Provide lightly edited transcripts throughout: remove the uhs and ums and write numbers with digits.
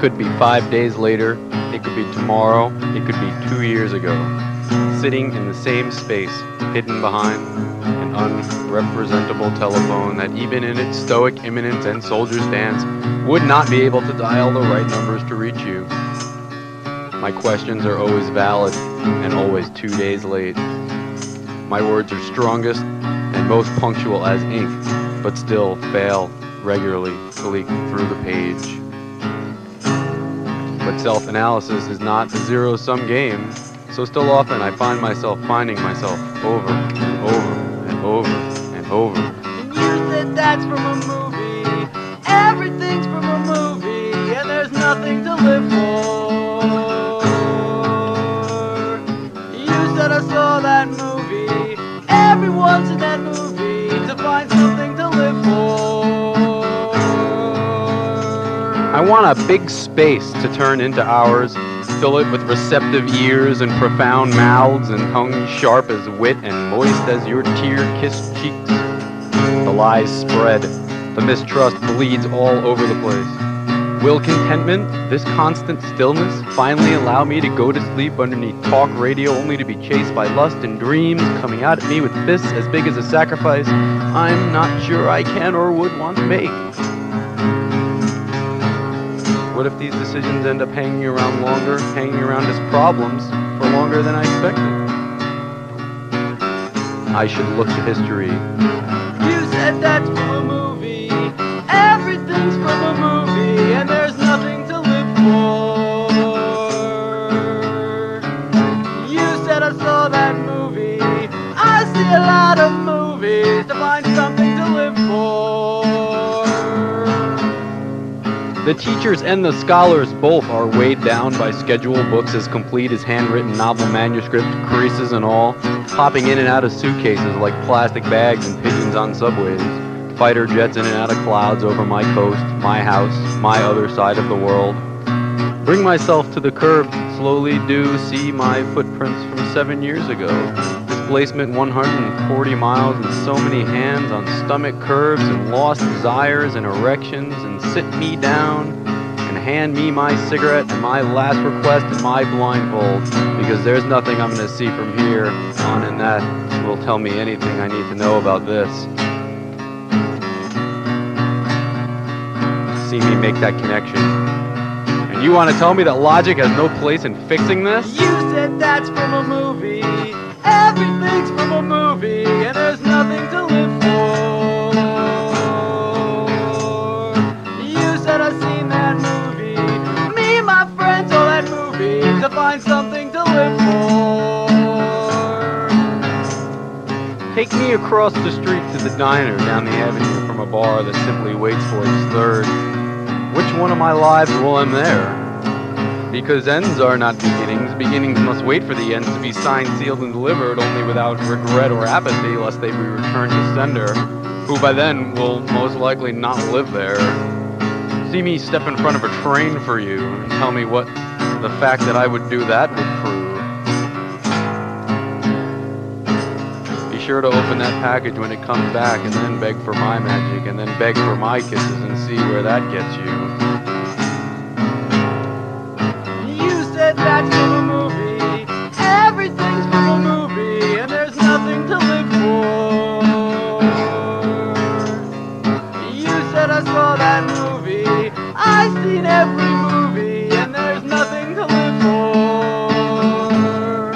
could be 5 days later, it could be tomorrow, it could be 2 years ago. Sitting in the same space, hidden behind an unrepresentable telephone that even in its stoic imminence and soldier stance would not be able to dial the right numbers to reach you. My questions are always valid and always 2 days late. My words are strongest and most punctual as ink, but still fail regularly to leak through the page. But self-analysis is not a zero-sum game, so still often I find myself finding myself over and over and over and over. And you said that's from a movie, everything's from a movie, and there's nothing to live for. You said I saw that movie, everyone's in that movie, to find something to live for. I want a big space to turn into ours, fill it with receptive ears and profound mouths and tongues sharp as wit and moist as your tear-kissed cheeks. The lies spread, the mistrust bleeds all over the place. Will contentment, this constant stillness, finally allow me to go to sleep underneath talk radio only to be chased by lust and dreams coming out at me with fists as big as a sacrifice I'm not sure I can or would want to make? What if these decisions end up hanging around as problems for longer than I expected? I should look to history. You said that's from a movie, everything's from a movie, and there's nothing to live for. You said I saw that movie, I see a lot of movies to find something to live for. The teachers and the scholars both are weighed down by schedule books as complete as handwritten novel manuscript, creases and all, popping in and out of suitcases like plastic bags and pigeons on subways, fighter jets in and out of clouds over my coast, my house, my other side of the world. Bring myself to the curb, slowly do see my footprints from 7 years ago. Displacement 140 miles and so many hands on stomach curves and lost desires and erections and sit me down and hand me my cigarette and my last request and my blindfold, because there's nothing I'm going to see from here on in that will tell me anything I need to know about this. See me make that connection. And you want to tell me that logic has no place in fixing this? You said that's from a movie, everything's from a movie, and there's nothing to live for. You said I've seen that movie, me and my friends saw that movie, to find something to live for. Take me across the street to the diner down the avenue from a bar that simply waits for its third. Which one of my lives will end there? Because ends are not beginnings. Beginnings must wait for the ends to be signed, sealed, and delivered, only without regret or apathy, lest they be returned to sender, who by then will most likely not live there. See me step in front of a train for you, and tell me what the fact that I would do that would prove. Be sure to open that package when it comes back, and then beg for my magic, and then beg for my kisses, and see where that gets you. That's from a movie, everything's from a movie, and there's nothing to live for. You said I saw that movie, I've seen every movie, and there's nothing to live for.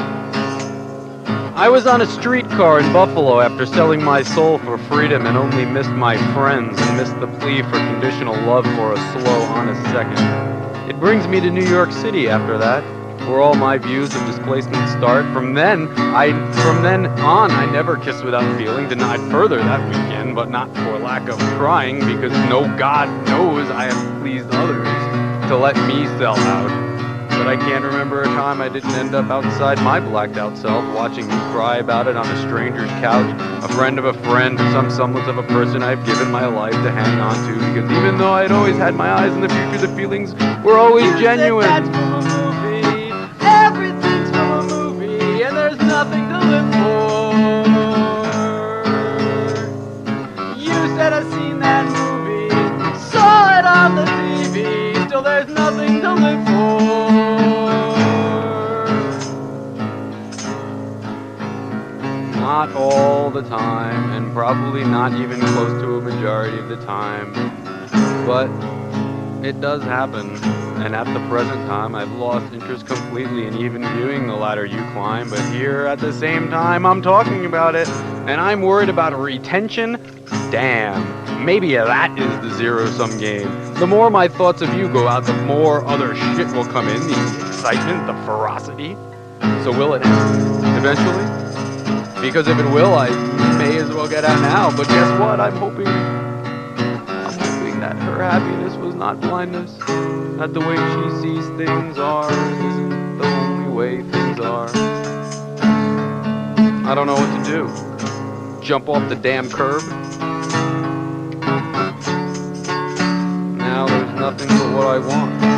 I was on a streetcar in Buffalo after selling my soul for freedom and only missed my friends and missed the plea for conditional love for a slow, honest second. It brings me to New York City after that, where all my views of displacement start. From then on, I never kissed without feeling, denied further that weekend, but not for lack of trying, because no God knows I have pleased others to let me sell out. But I can't remember a time I didn't end up outside my blacked out self, watching me cry about it on a stranger's couch, a friend of a friend, or some semblance of a person I've given my life to hang on to, because even though I'd always had my eyes in the future, the feelings were always genuine. That's from a movie, everything's from a movie, and there's nothing to live for. You said I've seen that movie, saw it on the TV, still there's nothing to not all the time, and probably not even close to a majority of the time, but it does happen. And at the present time, I've lost interest completely in even viewing the ladder you climb, but here at the same time, I'm talking about it, and I'm worried about retention. Damn, maybe that is the zero-sum game. The more my thoughts of you go out, the more other shit will come in, the excitement, the ferocity. So will it end eventually? Because if it will, I may as well get out now, but guess what? I'm hoping that her happiness was not blindness, that the way she sees things are isn't the only way things are. I don't know what to do. Jump off the damn curb? Now there's nothing but what I want.